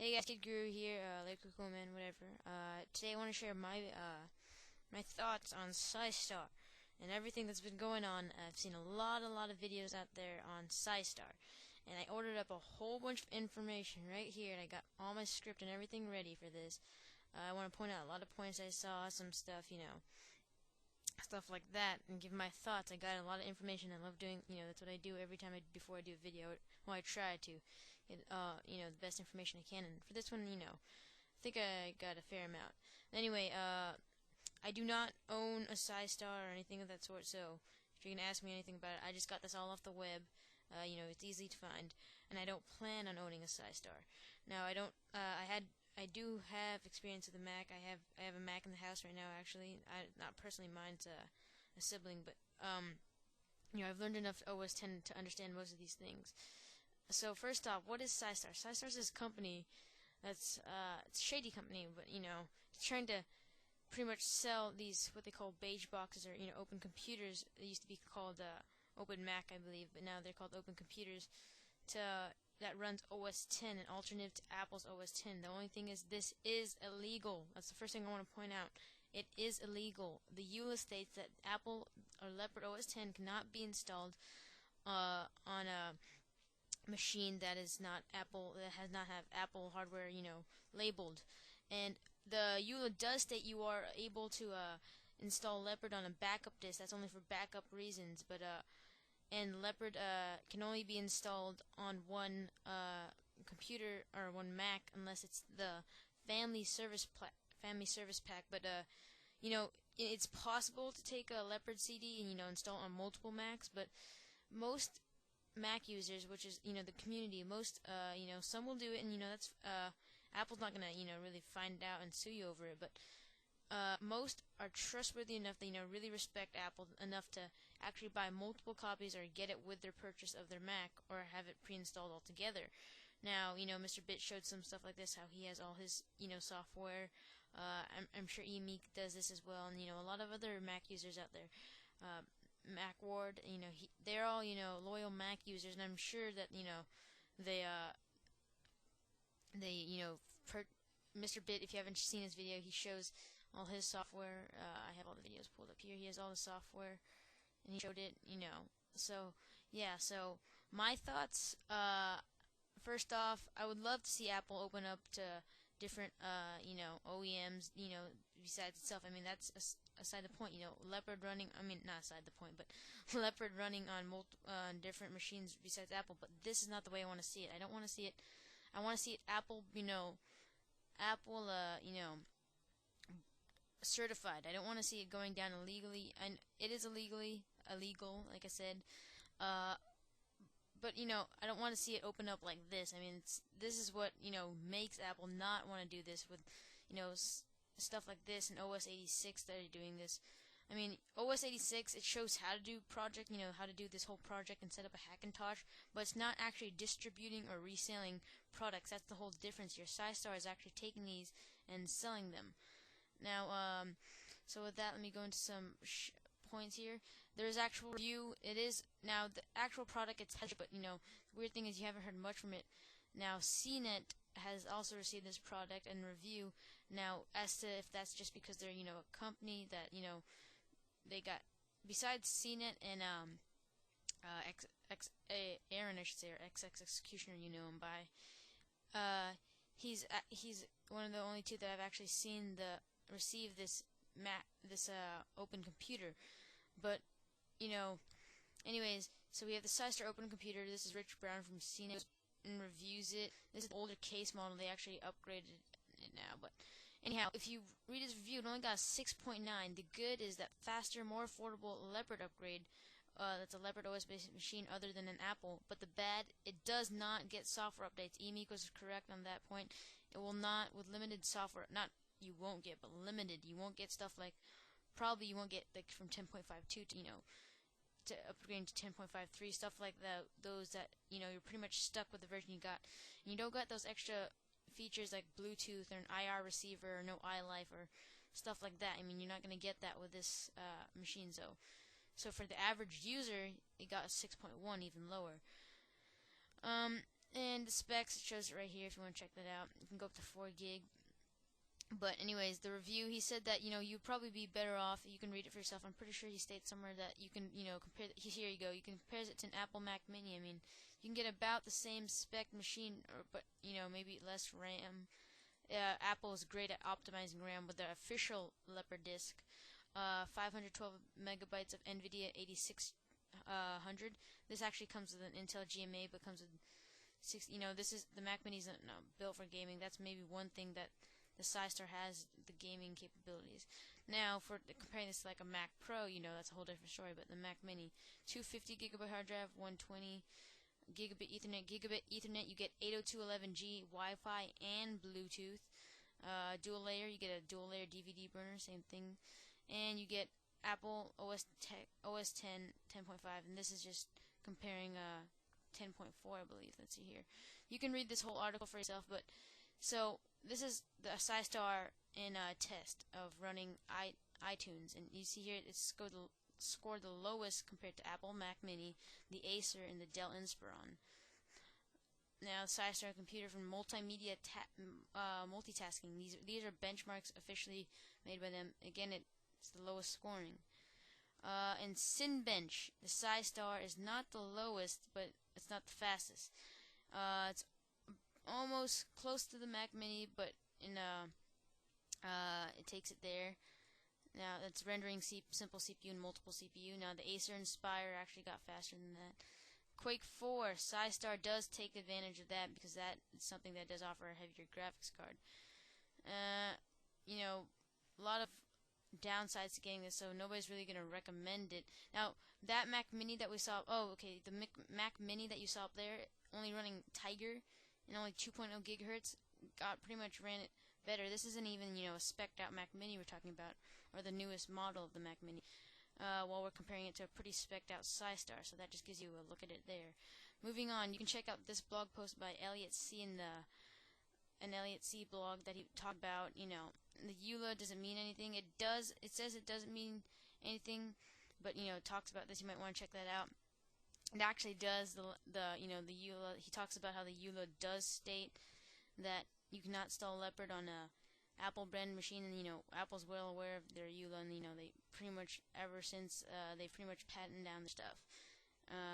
Hey guys, Kid Guru here, Cool Man, whatever. Today I want to share my thoughts on Psystar and everything that's been going on. I've seen a lot of videos out there on Psystar, and I ordered up a whole bunch of information right here, and I got all my script and everything ready for this. I want to point out a lot of points I saw, some stuff, stuff like that, and give my thoughts. I got a lot of information. I love doing, that's what I do every time before I do a video. Well, I try to get, the best information I can. And for this one, I think I got a fair amount. Anyway, I do not own a Psystar or anything of that sort. So if you're gonna ask me anything about it, I just got this all off the web. It's easy to find, and I don't plan on owning a Psystar. Now, I do have experience with a Mac. I have a Mac in the house right now. Actually, not personally mine. It's a sibling, but I've learned enough OS 10 to understand most of these things. So first off, what is Psystar? Psystar is this company that's it's a shady company, but it's trying to pretty much sell these what they call beige boxes, or open computers. They used to be called Open Mac, I believe, but now they're called open computers. That runs OS 10, an alternative to Apple's OS 10. The only thing is, this is illegal. That's the first thing I want to point out. It is illegal. The EULA states that Apple or Leopard OS 10 cannot be installed on a machine that is not Apple, that has not have Apple hardware, labeled. And the EULA does state you are able to install Leopard on a backup disk. That's only for backup reasons, but and Leopard can only be installed on one computer or one Mac unless it's the family service pack. But it's possible to take a Leopard CD and install on multiple Macs, but most Mac users, which is the community, most some will do it, and that's Apple's not gonna really find out and sue you over it, but most are trustworthy enough that really respect Apple enough to actually buy multiple copies or get it with their purchase of their Mac, or have it pre-installed altogether. Now, Mr. Bit showed some stuff like this, how he has all his software. I'm sure eMeek does this as well, and a lot of other Mac users out there. Mac Ward, they're all loyal Mac users, and I'm sure that Mr. Bit, if you haven't seen his video, he shows all his software. I have all the videos pulled up here. He has all the software, and he showed it. So yeah. So my thoughts. First off, I would love to see Apple open up to different OEMs. Besides itself. I mean, that's aside the point. Leopard running. I mean, not aside the point, but Leopard running on different machines besides Apple. But this is not the way I want to see it. I don't want to see it. I want to see it Apple. Apple. Certified. I don't want to see it going down illegally, and it is illegal, like I said. But I don't want to see it open up like this. I mean, this is what makes Apple not want to do this with stuff like this, and OS 86 that are doing this. I mean, OS 86, it shows how to do project, how to do this whole project and set up a Hackintosh, but it's not actually distributing or reselling products. That's the whole difference. Your Psystar is actually taking these and selling them. Now, so with that, let me go into some points here. There's actual review. It is now the actual product gets tested, but the weird thing is you haven't heard much from it. Now, Cnets has also received this product and review. Now, as to if that's just because they're a company that they got, besides Cnets and Aaron, I should say, or XX Executioner, him by. He's one of the only two that I've actually seen receive this open computer. But anyways, so we have the Psystar open computer. This is Rich Brown from Cnets and reviews it. This is the older case model. They actually upgraded it now, but anyhow, if you read his review, it only got a 6.9. The good is that faster, more affordable Leopard upgrade. That's a Leopard OS based machine other than an Apple. But the bad, it does not get software updates. eMeek was correct on that point. It will not, with limited software, not you won't get, but limited. You won't get stuff like, probably you won't get like from 10.52 to to upgrading to 10.53, stuff like that. Those that you're pretty much stuck with the version you got. And you don't got those extra features like Bluetooth or an IR receiver or no iLife or stuff like that. I mean, you're not gonna get that with this machine. So for the average user, it got a 6.1, even lower. And the specs, it shows it right here if you want to check that out. You can go up to 4 gig. But anyways, the review, he said that, you'd probably be better off, you can read it for yourself. I'm pretty sure he states somewhere that you can, compare, here you go, you can compare it to an Apple Mac Mini. I mean, you can get about the same spec machine, but, maybe less RAM. Apple is great at optimizing RAM with their official Leopard disk. 512 megabytes of NVIDIA 8600. This actually comes with an Intel GMA, but comes with this is the Mac Mini's not built for gaming. That's maybe one thing that the Psystar has, the gaming capabilities. Now, for comparing this to like a Mac Pro, that's a whole different story. But the Mac Mini, 250 gigabyte hard drive, 120 gigabit Ethernet. Gigabit Ethernet, you get 802.11g Wi-Fi and Bluetooth. Dual layer, you get a dual layer DVD burner, same thing, and you get Apple OS 10 10.5, and this is just comparing 10.4, I believe. Let's see here. You can read this whole article for yourself, but so this is the Psystar in a test of running iTunes, and you see here it's scored the lowest compared to Apple Mac Mini, the Acer, and the Dell Inspiron. Now, Psystar computer for multimedia multitasking. These are benchmarks officially made by them. Again, it's the lowest scoring. And Cinebench, the Psystar is not the lowest, but it's not the fastest. It's almost close to the Mac Mini, but it takes it there. Now that's rendering simple CPU and multiple CPU. Now the Acer Inspire actually got faster than that. Quake 4, Psystar does take advantage of that because that is something that does offer a heavier graphics card. A lot of downsides to getting this, so nobody's really going to recommend it. Now, that Mac Mini that we saw, the Mac Mini that you saw up there, only running Tiger and only 2.0 gigahertz, pretty much ran it better. This isn't even, a spec'd out Mac Mini we're talking about, or the newest model of the Mac Mini. While we're comparing it to a pretty spec'd out Psystar, so that just gives you a look at it there. Moving on, you can check out this blog post by Elliot C. in an Elliot C. blog that he talked about, the EULA doesn't mean anything. It says it doesn't mean anything, but, it talks about this. You might want to check that out. It actually does, the EULA, he talks about how the EULA does state that you cannot install Leopard on a Apple brand machine, and Apple's well aware of their EULA, and they pretty much ever since they pretty much patented down the stuff.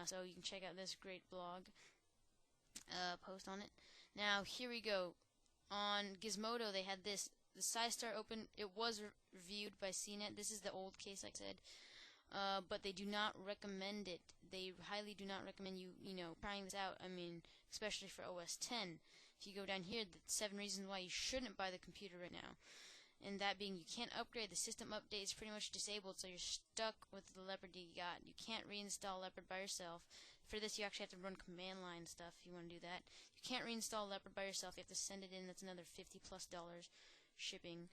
So you can check out this great blog post on it. Now here we go. On Gizmodo, they had this. The Psystar Open. It was reviewed by Cnets. This is the old case, like I said, but they do not recommend it. They highly do not recommend you trying this out. I mean, especially for OS 10. If you go down here, the 7 reasons why you shouldn't buy the computer right now, and that being you can't upgrade. The system update is pretty much disabled, so you're stuck with the Leopard you got. You can't reinstall Leopard by yourself. For this, you actually have to run command line stuff if you want to do that. You can't reinstall Leopard by yourself. You have to send it in. That's another $50+ shipping.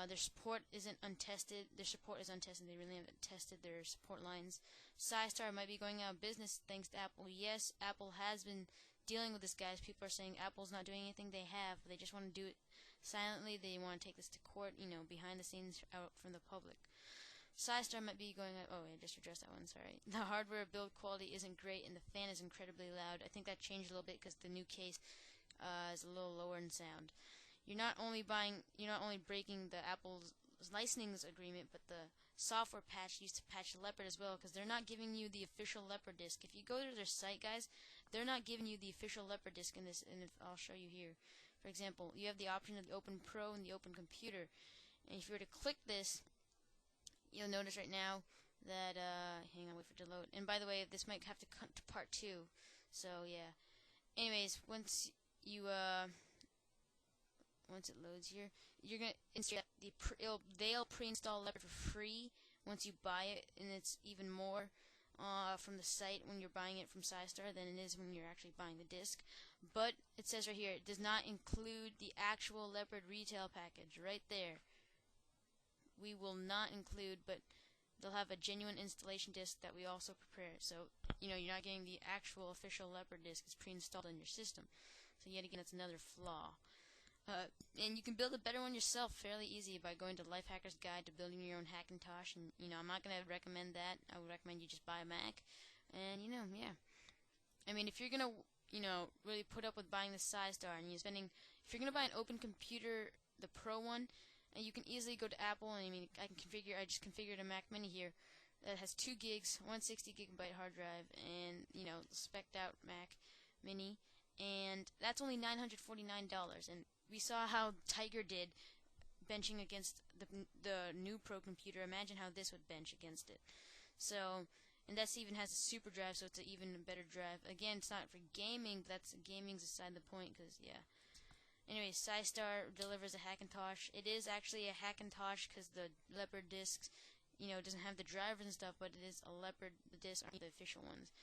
Their support isn't untested. Their support is untested. They really haven't tested their support lines. Psystar might be going out of business thanks to Apple. Yes, Apple has been dealing with this, guys. People are saying Apple's not doing anything. They have. They just want to do it silently. They want to take this to court, behind the scenes, out from the public. Psystar might be going out. Oh, I just addressed that one. Sorry. The hardware build quality isn't great, and the fan is incredibly loud. I think that changed a little bit because the new case is a little lower in sound. You're not only breaking the Apple's licensing agreement, but the software patch used to patch Leopard as well, because they're not giving you the official Leopard disk. If you go to their site, guys, they're not giving you the official Leopard disk in this, and I'll show you here. For example, you have the option of the Open Pro and the Open Computer, and if you were to click this, you'll notice right now that, hang on, wait for it to load. And by the way, this might have to cut to part 2, so yeah. Anyways, once it loads here, you're gonna install they'll pre-install Leopard for free once you buy it, and it's even more from the site when you're buying it from Psystar than it is when you're actually buying the disc. But it says right here, it does not include the actual Leopard retail package right there. We will not include, but they'll have a genuine installation disc that we also prepare. So you're not getting the actual official Leopard disc. It's pre-installed on your system. So yet again, that's another flaw. And you can build a better one yourself fairly easy by going to Lifehacker's Guide to Building Your Own Hackintosh. And I'm not going to recommend that. I would recommend you just buy a Mac. And yeah. I mean, if you're going to really put up with buying the Psystar, and you're spending, if you're gonna buy an open computer, the Pro one, and you can easily go to Apple, and I just configured a Mac Mini here that has 2 gigs, 160 gigabyte hard drive, and spec'd out Mac Mini, and that's only $949. And we saw how Tiger did benching against the new Pro computer. Imagine how this would bench against it. So, and this even has a super drive, so it's an even better drive. Again, it's not for gaming, but gaming's aside the point, because yeah. Anyway, Psystar delivers a Hackintosh. It is actually a Hackintosh because the Leopard discs, doesn't have the drivers and stuff, but it is a Leopard. The discs aren't the official ones.